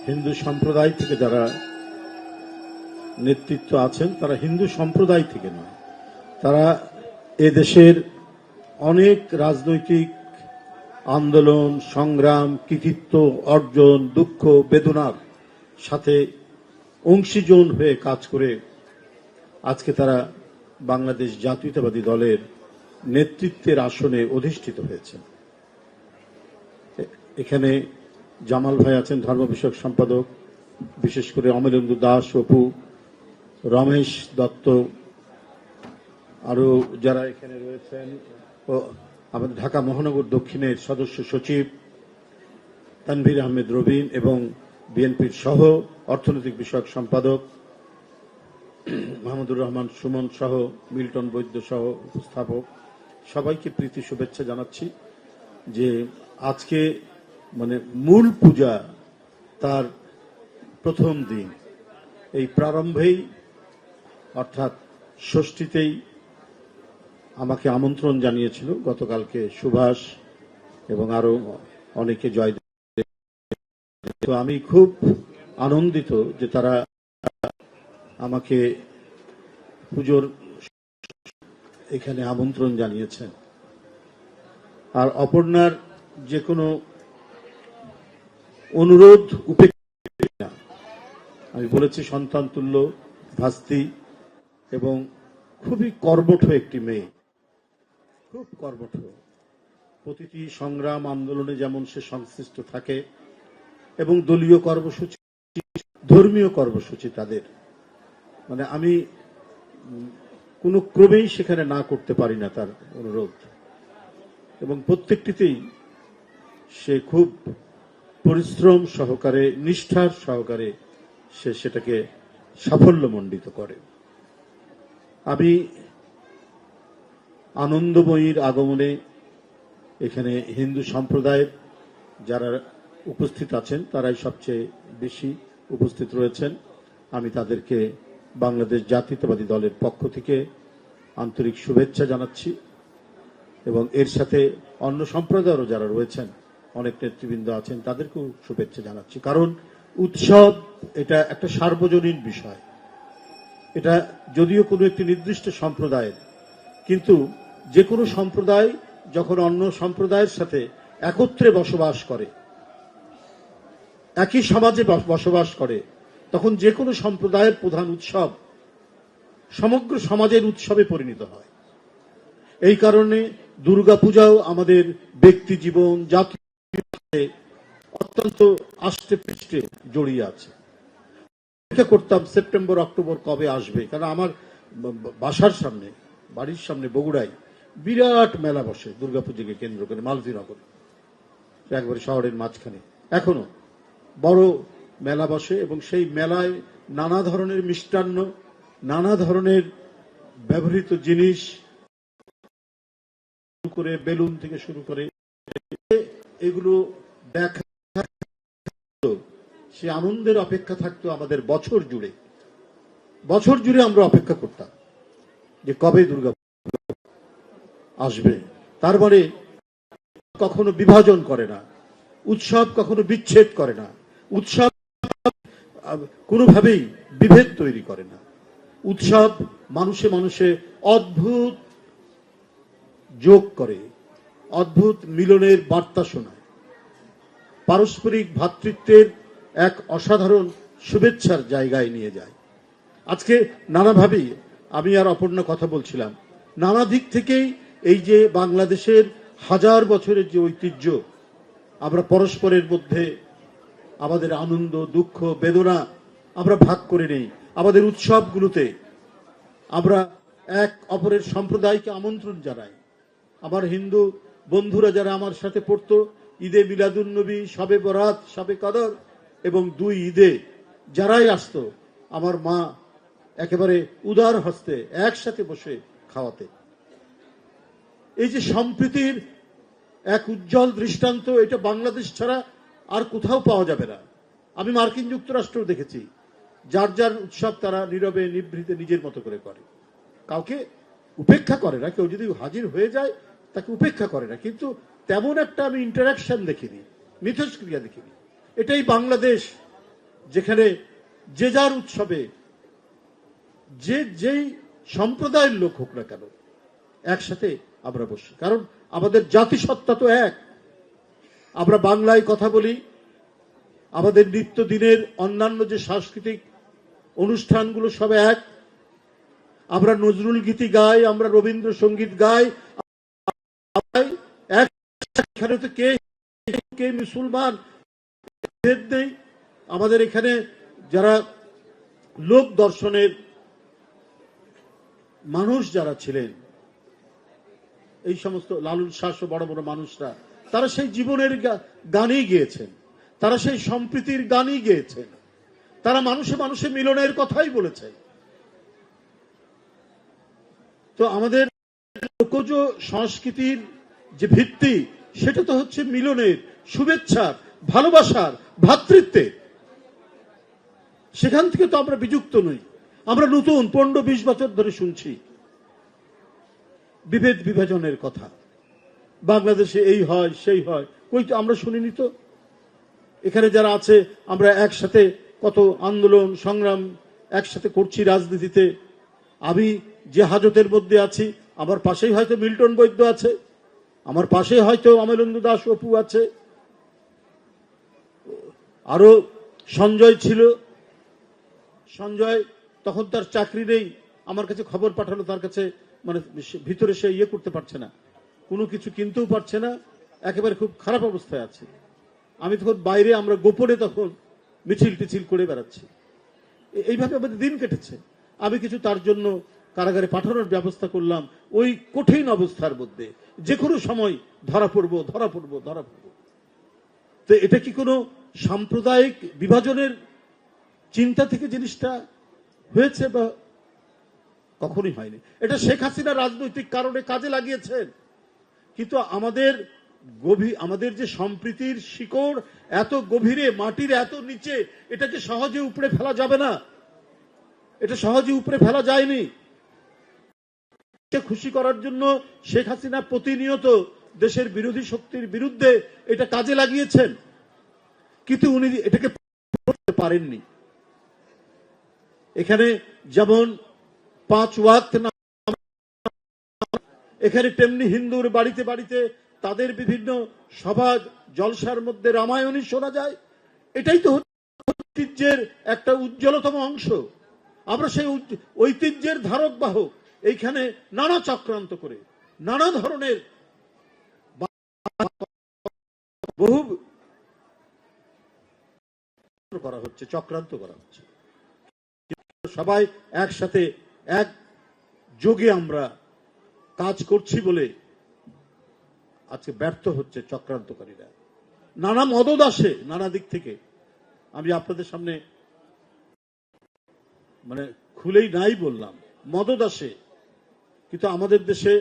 হিন্দু সম্প্রদায় থেকে যারা নেতৃত্ব আছেন তারা হিন্দু সম্প্রদায় থেকে নয়, তারা এদেশের অনেক রাজনৈতিক আন্দোলন সংগ্রাম কৃতিত্ব অর্জন দুঃখ বেদনার সাথে অংশীজন হয়ে কাজ করে আজকে তারা বাংলাদেশ জাতীয়তাবাদী দলের নেতৃত্বের আসনে অধিষ্ঠিত হয়েছে। এখানে জামাল ভাই আছেন ধর্ম বিষয়ক সম্পাদক, বিশেষ করে অমলেন্দু দাস অপু, রমেশ দত্ত, আরো যারা এখানে রয়েছেন, আমাদের ঢাকা মহানগর দক্ষিণের সদস্য সচিব তানভীর আহমেদ রবিন এবং বিএনপির সহ অর্থনৈতিক বিষয়ক সম্পাদক মাহমুদুর রহমান সুমন সহ মিল্টন বৈদ্য সহ উপস্থাপক, সবাইকে প্রীতি শুভেচ্ছা জানাচ্ছি যে আজকে মূল পূজা তার প্রথম দিন, এই প্রারম্ভেই অর্থাৎ ষষ্ঠীতেই আমাকে আমন্ত্রণ জানিয়েছিল গতকালকে সুভাষ এবং আরো অনেকে জয়। তো আমি খুব আনন্দিত যে তারা আমাকে পুজোর এখানে আমন্ত্রণ জানিয়েছেন। আর অপর্ণার যে কোনো অনুরোধ উপেক্ষা, আমি বলেছি সন্তান তুল্য ভাস্তি এবং খুবই কর্মঠ একটি মেয়ে, খুব কর্মঠ। প্রতিটি সংগ্রাম আন্দোলনে যেমন সে সংশ্লিষ্ট থাকে এবং দলীয় কর্মসূচি ধর্মীয় কর্মসূচি তাদের আমি কোনো ক্রমেই সেখানে না করতে পারি না তার অনুরোধ, এবং প্রত্যেকটিতেই সে খুব পরিশ্রম সহকারে নিষ্ঠার সহকারে সে সেটাকে সাফল্যমণ্ডিত করে। আমি আনন্দময়ীর আগমনে এখানে হিন্দু সম্প্রদায়ের যারা উপস্থিত আছেন তারাই সবচেয়ে বেশি উপস্থিত রয়েছেন। আমি তাদেরকে বাংলাদেশ জাতীয়তাবাদী দলের পক্ষ থেকে আন্তরিক শুভেচ্ছা জানাচ্ছি এবং এর সাথে অন্য সম্প্রদায়েরও যারা রয়েছেন অনেক নেতৃবৃন্দ আছেন তাদেরকেও শুভেচ্ছা জানাচ্ছি। কারণ উৎসব এটা একটা সার্বজনীন বিষয়, এটা যদিও কোনো একটি নির্দিষ্ট সম্প্রদায়ের, কিন্তু যে কোনো সম্প্রদায় যখন অন্য সম্প্রদায়ের সাথে একত্রে বসবাস করে, একই সমাজে বসবাস করে, তখন যে কোনো সম্প্রদায়ের প্রধান উৎসব সমগ্র সমাজের উৎসবে পরিণত হয়। এই কারণে দুর্গাপূজাও আমাদের ব্যক্তি জীবন জাতীয় অত্যন্ত আষ্টে পৃষ্ঠে জড়িয়ে আছে। অপেক্ষা করতাম সেপ্টেম্বর অক্টোবর কবে আসবে, কারণ আমার বাসার সামনে বাড়ির সামনে বগুড়ায় বিরাট মেলা বসে দুর্গাপূজাকে কেন্দ্র করে, মালতীনগর একবারে শহরের মাঝখানে এখনো বড় মেলা বসে এবং সেই মেলায় নানা ধরনের মিষ্টান্ন নানা ধরনের ব্যবহৃত জিনিস করে বেলুন থেকে শুরু করে এগুলো দেখা, সে আনন্দের অপেক্ষা থাকতো আমাদের বছর জুড়ে আমরা অপেক্ষা করতাম যে কবে দুর্গা আসবে। তার মানে কখনো বিভাজন করে না, উৎসব কখনো বিচ্ছেদ করে না, উৎসব কোনোভাবেই বিভেদ তৈরি করে না। উৎসব মানুষে মানুষে অদ্ভুত যোগ করে, অদ্ভুত মিলনের বার্তা শোনায়, পারস্পরিক ভ্রাতৃত্বের এক অসাধারণ শুভেচ্ছার জায়গায় নিয়ে যায়। আজকে নানাভাবেই আমি আর অপর্ণা কথা বলছিলাম, নানা দিক থেকেই এই যে বাংলাদেশের হাজার বছরের যে ঐতিহ্য, আমরা পরস্পরের মধ্যে আমাদের আনন্দ দুঃখ বেদনা আমরা ভাগ করে নেই, আমাদের উৎসবগুলোতে আমরা এক অপরের সম্প্রদায়কে আমন্ত্রণ জানাই। আমার হিন্দু বন্ধুরা যারা আমার সাথে পড়তো, ঈদে মিলাদুন্নবী, শবে বরাত, শবে কদর এবং দুই ঈদে যারাই আসতো, আমার মা একেবারে উদার হস্তে একসাথে বসে খাওয়াতে। এই যে সম্প্রীতির এক উজ্জ্বল দৃষ্টান্ত, এটা বাংলাদেশ ছাড়া আর কোথাও পাওয়া যাবে না। আমি মার্কিন যুক্তরাষ্ট্র দেখেছি, যার যার উৎসব তারা নীরবে নিভৃতে নিজের মতো করে করে, কাউকে উপেক্ষা করে না। কেউ যদি হাজির হয়ে যায় তাকে উপেক্ষা করে না, কিন্তু তেমন একটা আমি ইন্টারাকশন দেখিনি, মিথস্ক্রিয়া দেখিনি। এটাই বাংলাদেশ, যেখানে যে যার উৎসবে যেই সম্প্রদায়ের লোক হোক না কেন একসাথে আমরা বসি, কারণ আমাদের জাতিসত্তা তো এক। আমরা বাংলায় কথা বলি, আমাদের নিত্যদিনের অন্যান্য যে সাংস্কৃতিক অনুষ্ঠানগুলো সব এক। আমরা নজরুল গীতি গাই, আমরা রবীন্দ্রসঙ্গীত গাই, এখানে তো কে মুসলমান ভেদ নেই। আমাদের এখানে যারা লোক দর্শনের মানুষ যারা ছিলেন, এই সমস্ত লালন শাহ বড় বড় মানুষরা, তারা সেই জীবনের গানই গেয়েছেন, তারা সেই সম্প্রীতির গানই গেয়েছেন, তারা মানুষে মানুষে মিলনের কথাই বলেছেন। তো আমাদের লোকজ সংস্কৃতির যে ভিত্তি সেটা তো হচ্ছে মিলনের, শুভেচ্ছার, ভালোবাসার, ভ্রাতৃত্বের। সেখান থেকে তো আমরা বিযুক্ত নই। আমরা নতুন 15-20 বছর ধরে শুনছি বিভেদ বিভাজনের কথা, বাংলাদেশে এই হয় সেই হয়, কই তো আমরা শুনিনি তো। এখানে যারা আছে আমরা একসাথে কত আন্দোলন সংগ্রাম একসাথে করছি রাজনীতিতে। আমি যে হাজতের মধ্যে আছি, আমার পাশেই হয়তো মিল্টন বৈদ্য আছে, আমার পাশে হয়তো অমলেন্দু দাস অপু আছে, আরো সঞ্জয় ছিল। সঞ্জয় তখন তার চাকরি নেই, আমার কাছে খবর পাঠালো, তার কাছে মানে ভিতরে সে ইয়ে করতে পারছে না, কোনো কিছু কিনতেও পারছে না, একেবারে খুব খারাপ অবস্থায় আছে। আমি তখন বাইরে, আমরা গোপনে তখন মিছিল টিছিল করে বেড়াচ্ছি। এইভাবে আমাদের দিন কেটেছে। আমি কিছু তার জন্য কারাগারে পাঠানোর ব্যবস্থা করলাম, ওই কঠিন অবস্থার মধ্যে যে কোনো সময় ধরা পড়বো। তো এটা কি কোনো সাম্প্রদায়িক বিভাজনের চিন্তা থেকে জিনিসটা হয়েছে? বা কখনই হয়নি। এটা শেখ হাসিনা রাজনৈতিক কারণে কাজে লাগিয়েছেন, কিন্তু আমাদের যে সম্প্রীতির শিকড় এত গভীরে, মাটির এত নিচে, এটাকে সহজে উপড়ে ফেলা যাবে না। এটা সহজে উপড়ে ফেলা যায়নি। খুশি করার জন্য শেখ হাসিনা প্রতিনিয়ত দেশের বিরোধী শক্তির বিরুদ্ধে এটা কাজে লাগিয়েছেন, কিন্তু উনি এটাকে করতে পারেননি। এখানে যেমন 5 ওয়াক্ত না, এখানে তেমনি হিন্দুর বাড়িতে বাড়িতে তাদের বিভিন্ন সভা জলসার মধ্যে রামায়ণই শোনা যায়। এটাই তো ঐতিহ্যের একটা উজ্জ্বলতম অংশ। আমরা সেই ঐতিহ্যের ধারক বাহক। এইখানে নানা চক্রান্ত করে, নানা ধরনের বহু করা হচ্ছে, চক্রান্ত করা হচ্ছে। সবাই একসাথে এক যোগে আমরা কাজ করছি বলে আজকে ব্যর্থ হচ্ছে চক্রান্তকারীরা। নানা মদদ আসে নানা দিক থেকে। আমি আপনাদের সামনে মানে খুলেই নাই বললাম, মদদ আসে, কিন্তু আমাদের দেশে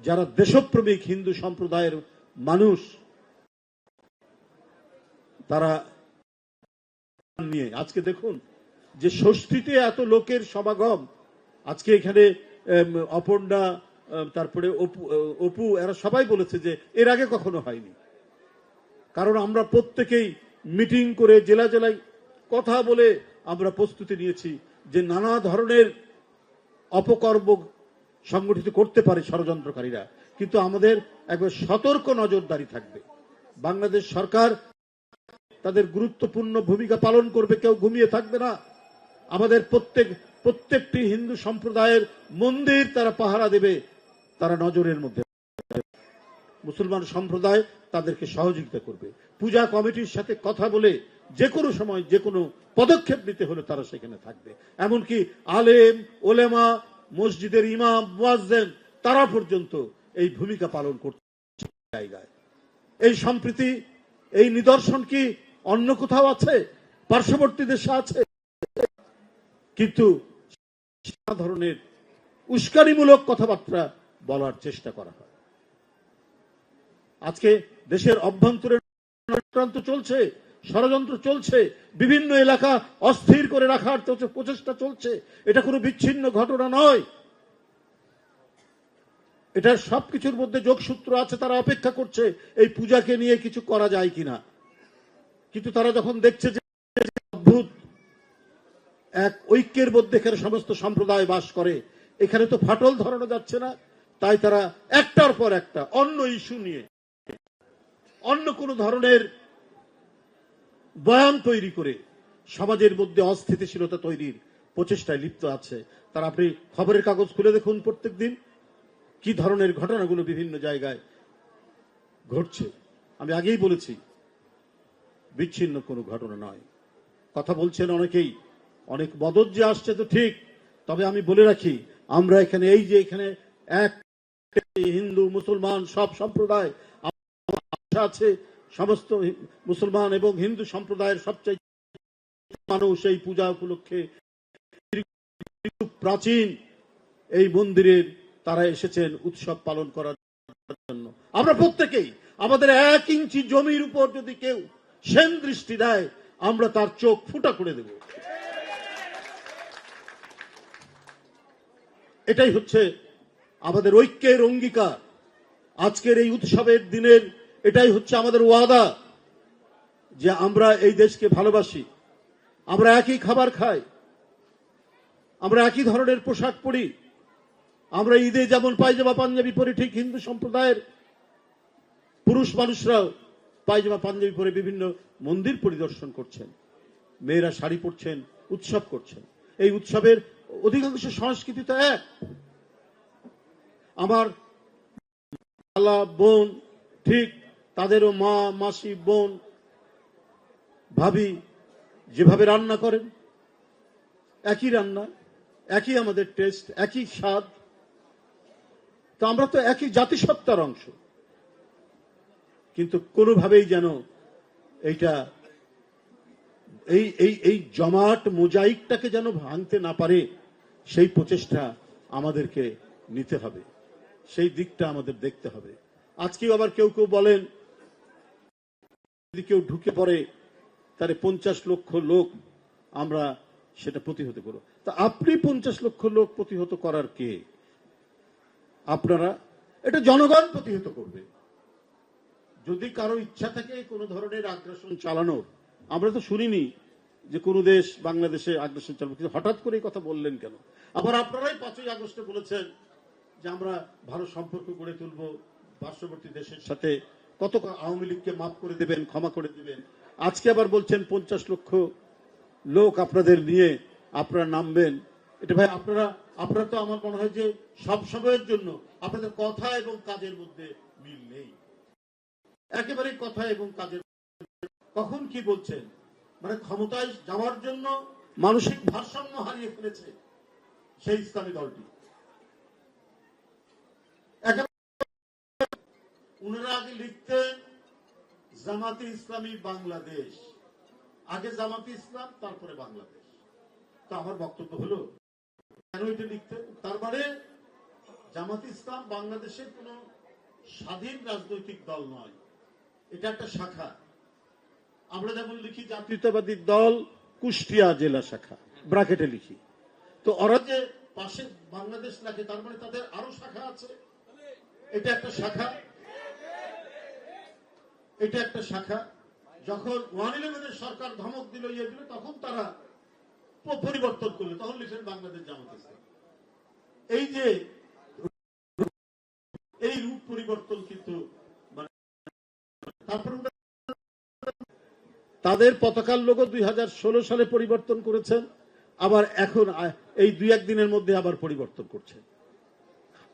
যারা দেশপ্রেমিক হিন্দু সম্প্রদায়ের মানুষ, তারা নিয়ে আজকে দেখুন যে ষষ্ঠীতে এত লোকের সমাগম। আজকে এখানে অপর্ণা, তারপরে অপু, এরা সবাই বলেছে যে এর আগে কখনো হয়নি। কারণ আমরা প্রত্যেকেই মিটিং করে জেলা জেলায় কথা বলে আমরা প্রস্তুতি নিয়েছি যে নানা ধরনের অপকর্ম সংগঠিত করতে পারে ষড়যন্ত্রকারীরা, কিন্তু আমাদের একবার সতর্ক নজরদারি থাকবে। বাংলাদেশ সরকার তাদের গুরুত্বপূর্ণ ভূমিকা পালন করবে, কেউ ঘুমিয়ে থাকবে না। আমাদের প্রত্যেকটি হিন্দু সম্প্রদায়ের মন্দির তারা পাহারা দেবে, তারা নজরের মধ্যে। মুসলমান সম্প্রদায় তাদেরকে সহযোগিতা করবে। পূজা কমিটির সাথে কথা বলে যে কোনো সময় যে কোনো পদক্ষেপ নিতে হলে তারা সেখানে থাকবে। এমনকি আলেম ওলেমা, মসজিদের ইমাম মুয়াজ্জিন, তারা পর্যন্ত এই ভূমিকা পালন করতে জায়গায়। এই সম্প্রীতি, এই নিদর্শন কি অন্য কোথাও আছে? পার্শ্ববর্তী দেশে আছে, কিন্তু ধরনের উস্কানিমূলক কথাবার্তা বলার চেষ্টা করা হয়। আজকে দেশের অভ্যন্তরে চক্রান্ত চলছে, ষড়যন্ত্র চলছে, বিভিন্ন এলাকা অস্থির করে রাখার প্রচেষ্টা চলছে। এটা কোনো বিচ্ছিন্ন ঘটনা নয়, এটার সবকিছুর মধ্যে যোগসূত্র আছে। তারা অপেক্ষা করছে এই পূজাকে নিয়ে কিছু করা যায় কিনা, কিন্তু তারা যখন দেখছে যে এক ঐক্যের মধ্যে এখানে সমস্ত সম্প্রদায় বাস করে, এখানে তো ফাটল ধরানো যাচ্ছে না। তাই তারা একটার পর একটা অন্য ইস্যু নিয়ে অন্য কোন ধরনের বয়ান তৈরি করে সমাজের মধ্যে অস্থিতিশীলতা তৈরির প্রচেষ্টায় লিপ্ত আছে। তারা, আপনি খবরের কাগজ খুলে দেখুন প্রত্যেকদিন কি ধরনের ঘটনাগুলো বিভিন্ন জায়গায় ঘটছে। আমি আগেই বলেছি, বিচ্ছিন্ন কোনো ঘটনা নয়। কথা বলছেন অনেকেই, অনেক মদত যে আসছে তো ঠিক, তবে আমি বলে রাখি, আমরা এখানে এই যে এখানে এক হিন্দু মুসলমান সব সম্প্রদায় আছে, সমস্ত মুসলমান এবং হিন্দু সম্প্রদায়ের সবচেয়ে মানুষ এই পূজা উপলক্ষে প্রাচীন এই মন্দিরের তারা এসেছেন উৎসব পালন করার জন্য। আমরা প্রত্যেকেই আমাদের 1 ইঞ্চি জমির উপর যদি কেউ সেন দৃষ্টি দেয়, আমরা তার চোখ ফুটা করে দেব। এটাই হচ্ছে আমাদের ঐক্যের অঙ্গীকার। আজকের এই উৎসবের দিনের এটাই হচ্ছে আমাদের ওয়াদা, যে আমরা এই দেশকে ভালোবাসি, আমরা একই খাবার খাই, আমরা একই ধরনের পোশাক পরি, আমরা ঈদে যেমন পায়জামা পাঞ্জাবি পরি, ঠিক হিন্দু সম্প্রদায়ের পুরুষ মানুষরাও পায়জামা পাঞ্জাবি পরে বিভিন্ন মন্দির পরিদর্শন করছেন, মেয়েরা শাড়ি পরছেন, উৎসব করছেন। এই উৎসবের অধিকাংশ সংস্কৃতি তো এক। আমার খালা বোন, ঠিক তাদেরও মা মাসি বোন ভাবি যেভাবে রান্না করেন, একই রান্না, একই আমাদের টেস্ট, একই স্বাদ। তো আমরা তো একই জাতিসত্তার অংশ, কিন্তু কোনোভাবেই যেন এইটা এই জমাট মোজাইকটাকে যেন ভাঙতে না পারে, সেই প্রচেষ্টা আমাদেরকে নিতে হবে, সেই দিকটা আমাদের দেখতে হবে। আজকেও আবার কেউ কেউ বলেন, যদি কেউ ঢুকে পড়ে তাহলে 50 লক্ষ লোক আমরা সেটা প্রতিহত করব। তা আপনি 50 লক্ষ লোক প্রতিহত করার কে? আপনারা, এটা জনগণ প্রতিহত করবে। যদি কারো ইচ্ছা থাকে কোন ধরনের আগ্রাসন চালানোর, আমরা তো শুনিনি যে কোন দেশ বাংলাদেশে আগ্রাসন চালাবে, কিন্তু হঠাৎ করে কথা বললেন কেন? আবার আপনারাই 5ই আগস্টে বলেছেন যে আমরা ভালো সম্পর্ক গড়ে তুলব পার্শ্ববর্তী দেশের সাথে, কত আওয়ামী লীগকে মাফ করে দেবেন, ক্ষমা করে দেবেন। আজকে আবার বলছেন 50 লক্ষ লোক আপনাদের নিয়ে আপনারা নামবেন। এটা ভাই, আপনারা তো আমার মনে হয় যে সব সময়ের জন্য আপনাদের কথা এবং কাজের মধ্যে মিল নেই, একেবারে কথা এবং কাজের। কখন কি বলছেন, মানে ক্ষমতায় যাওয়ার জন্য মানসিক ভারসাম্য হারিয়ে ফেলেছে সেই ইসলামী দলটি। উনারা আগে লিখতেন জামাতে ইসলামী বাংলাদেশ, আগে জামাতে ইসলাম তারপরে বাংলাদেশ। তো আমার বক্তব্য হলো, কেন এটা লিখতেন? তার মানে জামাতে ইসলাম বাংলাদেশের কোন স্বাধীন রাজনৈতিক দল নয়, এটা একটা শাখা। আমরা যেমন লিখি জাতীয়তাবাদী দল কুষ্টিয়া জেলা শাখা, ব্র্যাকেটে লিখি। তো ওরা যে পাশে বাংলাদেশ লেখে, তার মানে তাদের আরো শাখা আছে। এটা একটা শাখা, এটা একটা শাখা। যখন 111-এর সরকার ধমক দিল, ইয়ে দিল, তখন তারা পরিবর্তন করলো, তখন লিখলেন বাংলাদেশ জামাত ইসলাম। এই যে এই রূপ পরিবর্তন, কিন্তু মানে তারপর তাদের পতাকার লোগো 2016 সালে পরিবর্তন করেছেন, আবার এখন এই 2-1 দিনের মধ্যে আবার পরিবর্তন করছেন।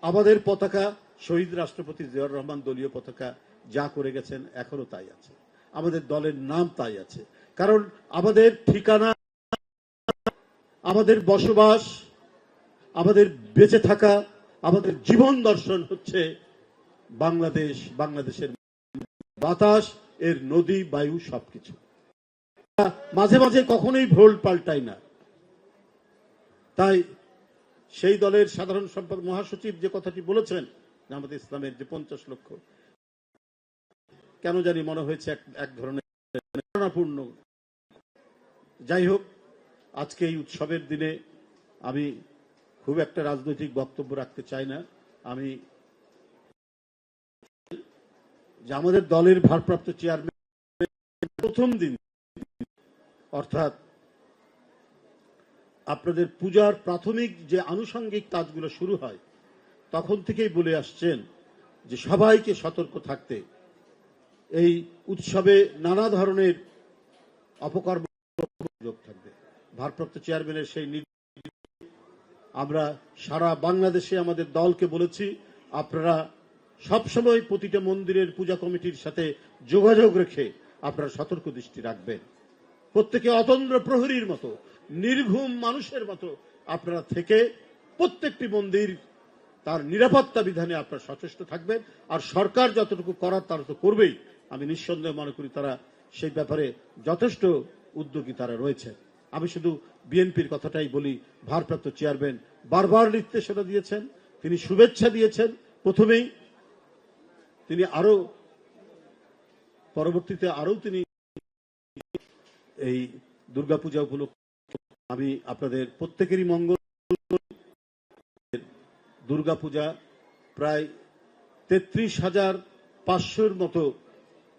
আমাদের পতাকা শহীদ রাষ্ট্রপতি জিয়াউর রহমান দলীয় পতাকা যা করে গেছেন এখনো তাই আছে, আমাদের দলের নাম তাই আছে। কারণ আমাদের ঠিকানা, আমাদের বসবাস, আমাদের বেঁচে থাকা, আমাদের জীবন দর্শন হচ্ছে বাংলাদেশ, বাংলাদেশের বাতাস, এর নদী, বায়ু, সবকিছু। মাঝে মাঝে কখনোই ভোল পাল্টায় না। তাই সেই দলের সাধারণ সম্পাদক মহাসচিব যে কথাটি বলেছেন জামাতে ইসলামের যে 50 লক্ষ, কেন জানি মনে হয়েছে এক ধরনের প্রেরণাপূর্ণ। যাই হোক, আজকে এই উৎসবের দিনে আমি খুব একটা রাজনৈতিক বক্তব্য রাখতে চাই না। আমি যে আমাদের দলের ভারপ্রাপ্ত চেয়ারম্যান প্রথম দিন, অর্থাৎ আপনাদের পূজার প্রাথমিক যে আনুষঙ্গিক কাজগুলো শুরু হয় তখন থেকেই বলে আসছেন যে সবাইকে সতর্ক থাকতে, এই উৎসবে নানা ধরনের অপকর্ম থাকবে। ভারপ্রাপ্ত চেয়ারম্যানের সেই আমরা সারা বাংলাদেশে আমাদের দলকে বলেছি, আপনারা সবসময় প্রতিটা মন্দিরের পূজা কমিটির সাথে যোগাযোগ রেখে আপনারা সতর্ক দৃষ্টি রাখবেন। প্রত্যেকে অতন্দ্র প্রহরীর মতো, নির্ঘুম মানুষের মতো আপনারা থেকে প্রত্যেকটি মন্দির তার নিরাপত্তা বিধানে আপনারা সচেষ্ট থাকবেন। আর সরকার যতটুকু করার তারা তো করবেই। আমি নিঃসন্দেহে মনে করি তারা সেই ব্যাপারে যথেষ্ট উদ্যোগী তারা রয়েছে। আমি শুধু বিএনপির কথাটাই বলি, ভারপ্রাপ্ত চেয়ারম্যান বারবার নির্দেশনা দিয়েছেন, তিনি শুভেচ্ছা দিয়েছেন প্রথমেই, তিনি আরো পরবর্তীতে আরো তিনি এই দুর্গাপূজা উপলক্ষে আমি আপনাদের প্রত্যেকেরই মঙ্গল। দুর্গাপূজা প্রায় 33,500-র মতো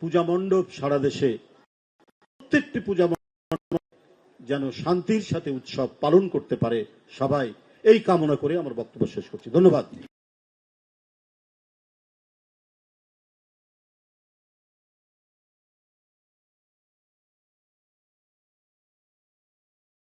পূজা মণ্ডপ সারা দেশে, প্রত্যেকটি পূজা মণ্ডপ যেন শান্তির সাথে উৎসব পালন করতে পারে সবাই, এই কামনা করে আমার বক্তব্য শেষ করছি। ধন্যবাদ।